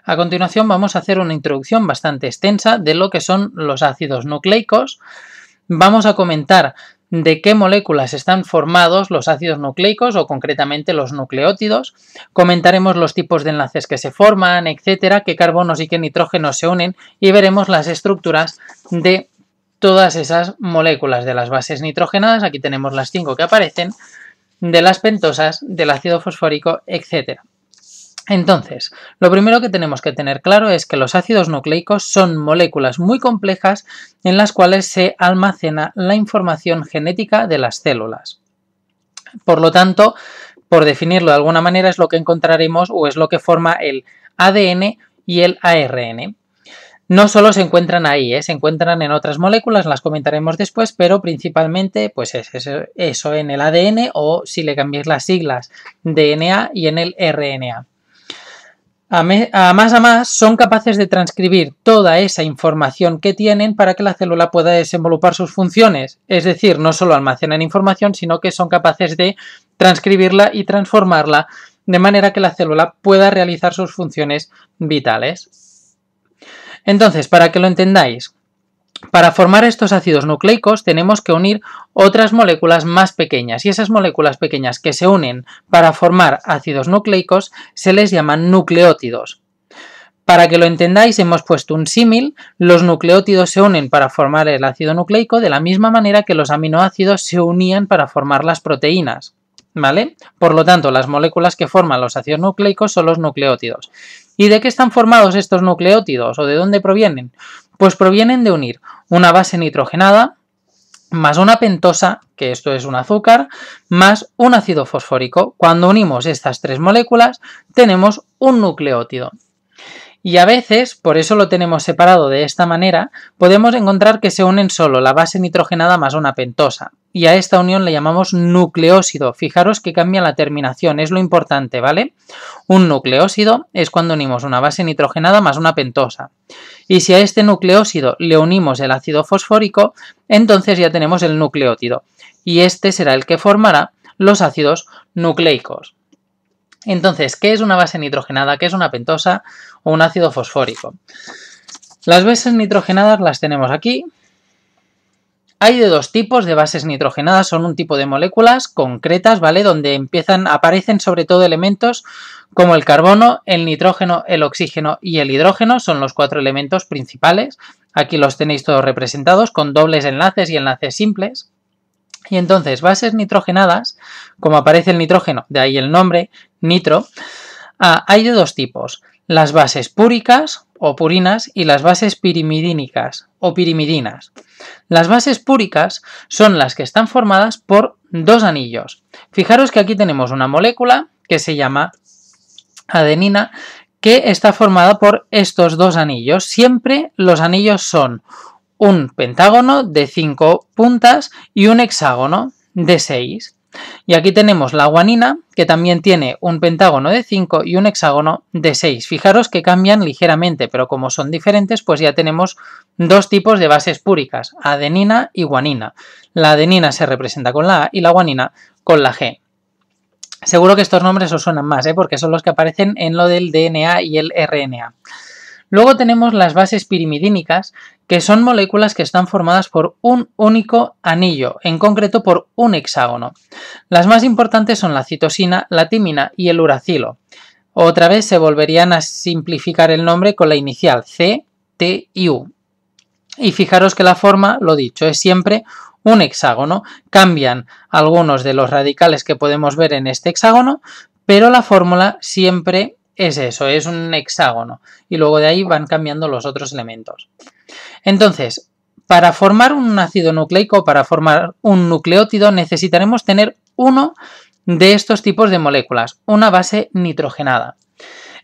A continuación vamos a hacer una introducción bastante extensa de lo que son los ácidos nucleicos. Vamos a comentar de qué moléculas están formados los ácidos nucleicos o concretamente los nucleótidos. Comentaremos los tipos de enlaces que se forman, etcétera, qué carbonos y qué nitrógenos se unen y veremos las estructuras de todas esas moléculas de las bases nitrogenadas. Aquí tenemos las 5 que aparecen, de las pentosas, del ácido fosfórico, etcétera. Entonces, lo primero que tenemos que tener claro es que los ácidos nucleicos son moléculas muy complejas en las cuales se almacena la información genética de las células. Por lo tanto, por definirlo de alguna manera, es lo que encontraremos o es lo que forma el ADN y el ARN. No solo se encuentran ahí, se encuentran en otras moléculas, las comentaremos después, pero principalmente pues es eso en el ADN o si le cambiáis las siglas DNA y en el RNA. A más son capaces de transcribir toda esa información que tienen para que la célula pueda desenvolupar sus funciones. Es decir, no solo almacenan información, sino que son capaces de transcribirla y transformarla de manera que la célula pueda realizar sus funciones vitales. Entonces, para que lo entendáis, para formar estos ácidos nucleicos tenemos que unir otras moléculas más pequeñas y esas moléculas pequeñas que se unen para formar ácidos nucleicos se les llaman nucleótidos. Para que lo entendáis hemos puesto un símil, los nucleótidos se unen para formar el ácido nucleico de la misma manera que los aminoácidos se unían para formar las proteínas, ¿vale? Por lo tanto, las moléculas que forman los ácidos nucleicos son los nucleótidos. ¿Y de qué están formados estos nucleótidos o de dónde provienen? Pues provienen de unir una base nitrogenada más una pentosa, que esto es un azúcar, más un ácido fosfórico. Cuando unimos estas tres moléculas tenemos un nucleótido. Y a veces, por eso lo tenemos separado de esta manera, podemos encontrar que se unen solo la base nitrogenada más una pentosa. Y a esta unión le llamamos nucleósido. Fijaros que cambia la terminación, es lo importante, ¿vale? Un nucleósido es cuando unimos una base nitrogenada más una pentosa. Y si a este nucleósido le unimos el ácido fosfórico, entonces ya tenemos el nucleótido. Y este será el que formará los ácidos nucleicos. Entonces, ¿qué es una base nitrogenada? ¿Qué es una pentosa o un ácido fosfórico? Las bases nitrogenadas las tenemos aquí. Hay de dos tipos de bases nitrogenadas, son un tipo de moléculas concretas, ¿vale? Donde aparecen sobre todo elementos como el carbono, el nitrógeno, el oxígeno y el hidrógeno, son los 4 elementos principales. Aquí los tenéis todos representados con dobles enlaces y enlaces simples. Y entonces, bases nitrogenadas, como aparece el nitrógeno, de ahí el nombre, nitro, hay de dos tipos, las bases púricas o purinas y las bases pirimidínicas o pirimidinas. Las bases púricas son las que están formadas por dos anillos. Fijaros que aquí tenemos una molécula que se llama adenina que está formada por estos dos anillos. Siempre los anillos son un pentágono de 5 puntas y un hexágono de 6. Y aquí tenemos la guanina, que también tiene un pentágono de 5 y un hexágono de 6. Fijaros que cambian ligeramente, pero como son diferentes, pues ya tenemos dos tipos de bases púricas, adenina y guanina. La adenina se representa con la A y la guanina con la G. Seguro que estos nombres os suenan más, porque son los que aparecen en lo del DNA y el RNA. Luego tenemos las bases pirimidínicas, que son moléculas que están formadas por un único anillo, en concreto por un hexágono. Las más importantes son la citosina, la timina y el uracilo. Otra vez se volverían a simplificar el nombre con la inicial C, T y U. Y fijaros que la forma, lo dicho, es siempre un hexágono. Cambian algunos de los radicales que podemos ver en este hexágono, pero la fórmula siempre es eso, es un hexágono y luego de ahí van cambiando los otros elementos. Entonces, para formar un ácido nucleico, para formar un nucleótido, necesitaremos tener uno de estos tipos de moléculas, una base nitrogenada.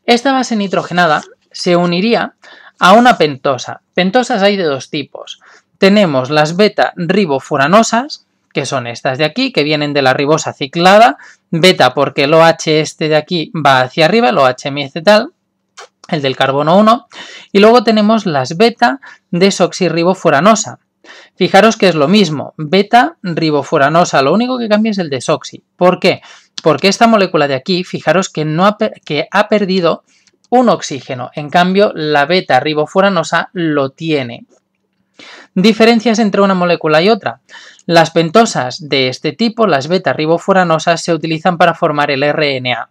Esta base nitrogenada se uniría a una pentosa. Pentosas hay de dos tipos. Tenemos las beta-ribofuranosas, que son estas de aquí, que vienen de la ribosa ciclada, beta porque el OH este de aquí va hacia arriba, el OH miacetal, el del carbono 1, y luego tenemos las beta-desoxirribofuranosa. Fijaros que es lo mismo, beta-ribofuranosa, lo único que cambia es el desoxi. ¿Por qué? Porque esta molécula de aquí, fijaros que ha perdido un oxígeno. En cambio, la beta-ribofuranosa lo tiene. Diferencias entre una molécula y otra. Las pentosas de este tipo, las beta-ribofuranosas, se utilizan para formar el RNA.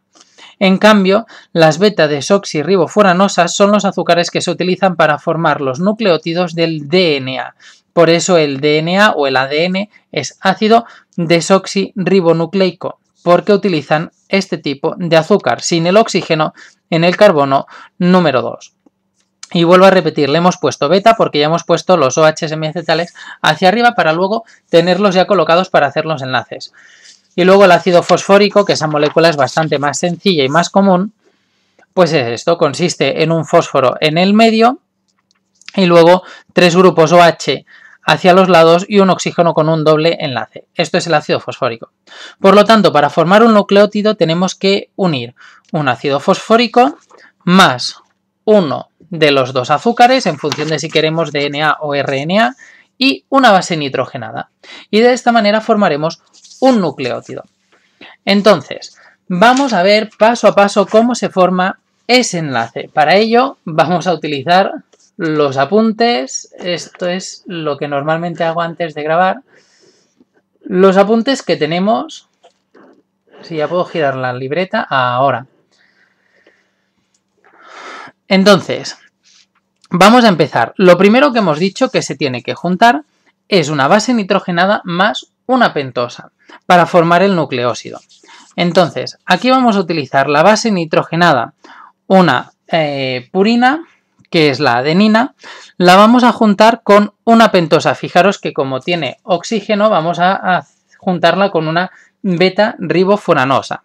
En cambio, las beta-desoxirribofuranosas son los azúcares que se utilizan para formar los nucleótidos del DNA. Por eso el DNA o el ADN es ácido desoxirribonucleico, porque utilizan este tipo de azúcar sin el oxígeno en el carbono número 2. Y vuelvo a repetir, le hemos puesto beta porque ya hemos puesto los OH semiacetales hacia arriba para luego tenerlos ya colocados para hacer los enlaces. Y luego el ácido fosfórico, que esa molécula es bastante más sencilla y más común, pues es esto, consiste en un fósforo en el medio y luego 3 grupos OH hacia los lados y un oxígeno con un doble enlace. Esto es el ácido fosfórico. Por lo tanto, para formar un nucleótido tenemos que unir un ácido fosfórico más uno de los dos azúcares, en función de si queremos DNA o RNA, y una base nitrogenada. Y de esta manera formaremos un nucleótido. Entonces, vamos a ver paso a paso cómo se forma ese enlace. Para ello vamos a utilizar los apuntes. Esto es lo que normalmente hago antes de grabar. Los apuntes que tenemos. Si ya puedo girar la libreta ahora. Entonces, vamos a empezar. Lo primero que hemos dicho que se tiene que juntar es una base nitrogenada más una pentosa para formar el nucleósido. Entonces, aquí vamos a utilizar la base nitrogenada, una purina, que es la adenina, la vamos a juntar con una pentosa. Fijaros que como tiene oxígeno, vamos a juntarla con una beta-ribofuranosa.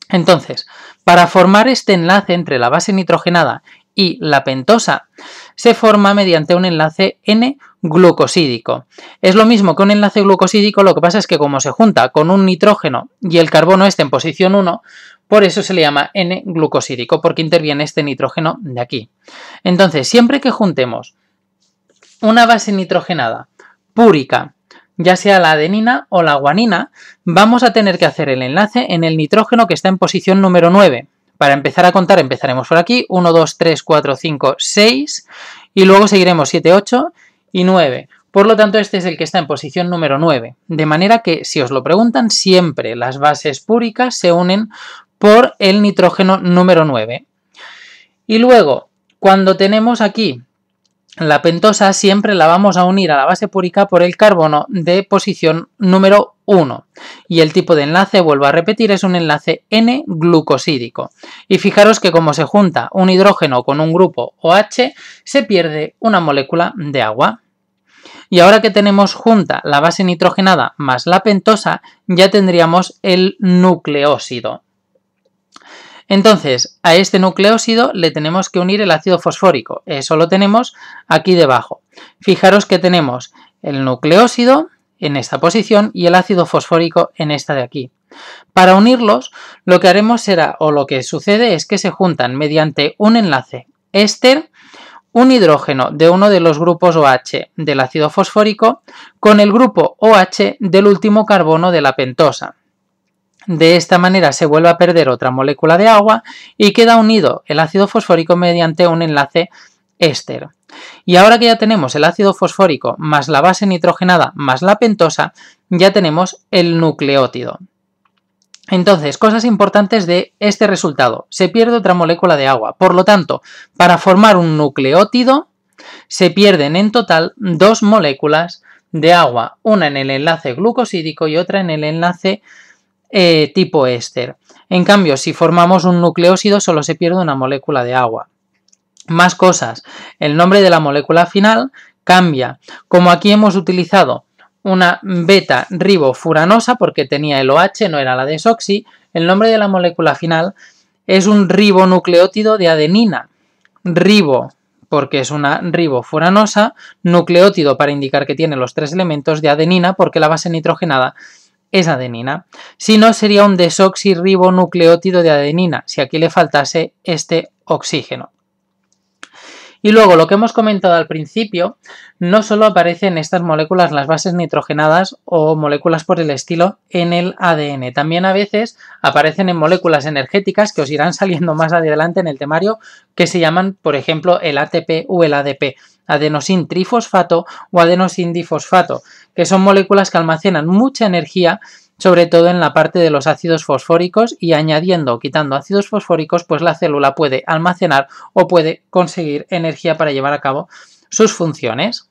Entonces, para formar este enlace entre la base nitrogenada y la pentosa, se forma mediante un enlace N-glucosídico. Es lo mismo que un enlace glucosídico, lo que pasa es que como se junta con un nitrógeno y el carbono está en posición 1, por eso se le llama N-glucosídico, porque interviene este nitrógeno de aquí. Entonces, siempre que juntemos una base nitrogenada púrica, ya sea la adenina o la guanina, vamos a tener que hacer el enlace en el nitrógeno que está en posición número 9. Para empezar a contar empezaremos por aquí, 1, 2, 3, 4, 5, 6 y luego seguiremos 7, 8 y 9. Por lo tanto, este es el que está en posición número 9. De manera que, si os lo preguntan, siempre las bases púricas se unen por el nitrógeno número 9. Y luego, cuando tenemos aquí la pentosa, siempre la vamos a unir a la base púrica por el carbono de posición número 1. Y el tipo de enlace, vuelvo a repetir, es un enlace N-glucosídico. Y fijaros que como se junta un hidrógeno con un grupo OH, se pierde una molécula de agua. Y ahora que tenemos junta la base nitrogenada más la pentosa, ya tendríamos el nucleósido. Entonces, a este nucleósido le tenemos que unir el ácido fosfórico. Eso lo tenemos aquí debajo. Fijaros que tenemos el nucleósido en esta posición y el ácido fosfórico en esta de aquí. Para unirlos, lo que haremos será, o lo que sucede es que se juntan mediante un enlace éster, un hidrógeno de uno de los grupos OH del ácido fosfórico con el grupo OH del último carbono de la pentosa. De esta manera se vuelve a perder otra molécula de agua y queda unido el ácido fosfórico mediante un enlace éster. Y ahora que ya tenemos el ácido fosfórico más la base nitrogenada más la pentosa, ya tenemos el nucleótido. Entonces, cosas importantes de este resultado. Se pierde otra molécula de agua. Por lo tanto, para formar un nucleótido, se pierden en total 2 moléculas de agua. Una en el enlace glucosídico y otra en el enlace tipo éster. En cambio, si formamos un nucleósido, solo se pierde una molécula de agua. Más cosas. El nombre de la molécula final cambia. Como aquí hemos utilizado una beta-ribofuranosa porque tenía el OH, no era la desoxi, el nombre de la molécula final es un ribonucleótido de adenina. Ribo porque es una ribofuranosa, nucleótido para indicar que tiene los 3 elementos de adenina porque la base nitrogenada es adenina. Si no, sería un desoxirribonucleótido de adenina, si aquí le faltase este oxígeno. Y luego lo que hemos comentado al principio, no solo aparecen estas moléculas, las bases nitrogenadas o moléculas por el estilo en el ADN, también a veces aparecen en moléculas energéticas que os irán saliendo más adelante en el temario, que se llaman, por ejemplo, el ATP o el ADP, adenosin trifosfato o adenosin difosfato, que son moléculas que almacenan mucha energía, sobre todo en la parte de los ácidos fosfóricos, y añadiendo o quitando ácidos fosfóricos, pues la célula puede almacenar o puede conseguir energía para llevar a cabo sus funciones.